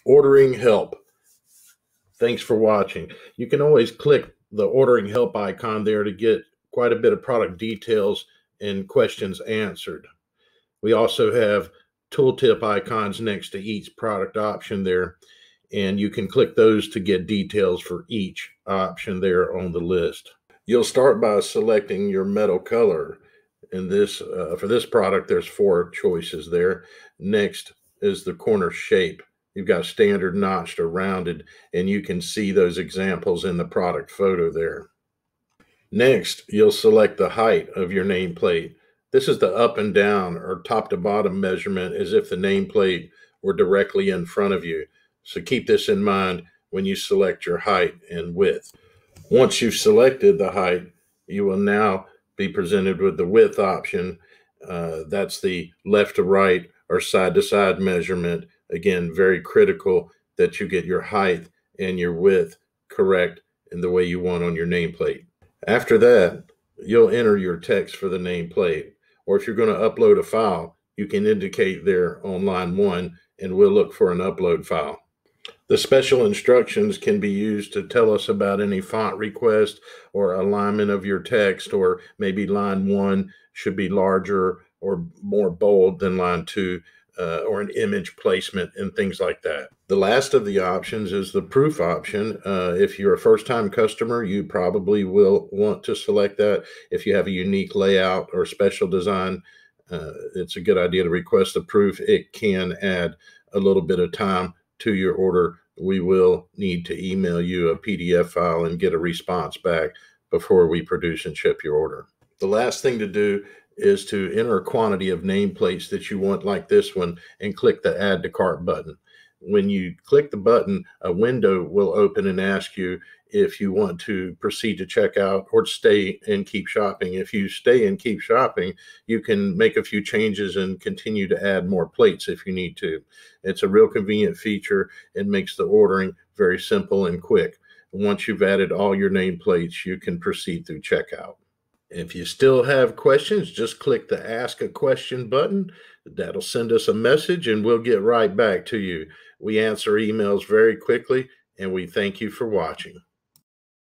Ordering help. Thanks for watching. You can always click the ordering help icon there to get quite a bit of product details and questions answered. We also have tooltip icons next to each product option there, and you can click those to get details for each option there on the list. You'll start by selecting your metal color. In this, for this product, there's 4 choices there. Next is the corner shape. You've got standard, notched, or rounded, and you can see those examples in the product photo there. Next, you'll select the height of your nameplate. This is the up and down or top to bottom measurement as if the nameplate were directly in front of you. So keep this in mind when you select your height and width. Once you've selected the height, you will now be presented with the width option. That's the left to right or side to side measurement. Again, very critical that you get your height and your width correct in the way you want on your nameplate. After that, you'll enter your text for the nameplate, or if you're going to upload a file, you can indicate there on line 1 and we'll look for an upload file. The special instructions can be used to tell us about any font request or alignment of your text, or maybe line 1 should be larger or more bold than line 2, or an image placement and things like that. The last of the options is the proof option. If you're a first-time customer, you probably will want to select that. If you have a unique layout or special design, it's a good idea to request a proof. It can add a little bit of time to your order. We will need to email you a PDF file and get a response back before we produce and ship your order. The last thing to do is to enter a quantity of nameplates that you want, like this one, and click the Add to Cart button. When you click the button, a window will open and ask you if you want to proceed to checkout or stay and keep shopping. If you stay and keep shopping, you can make a few changes and continue to add more plates if you need to. It's a real convenient feature and makes the ordering very simple and quick. Once you've added all your nameplates, you can proceed through checkout. If you still have questions, just click the Ask a Question button. That'll send us a message and we'll get right back to you. We answer emails very quickly, and we thank you for watching.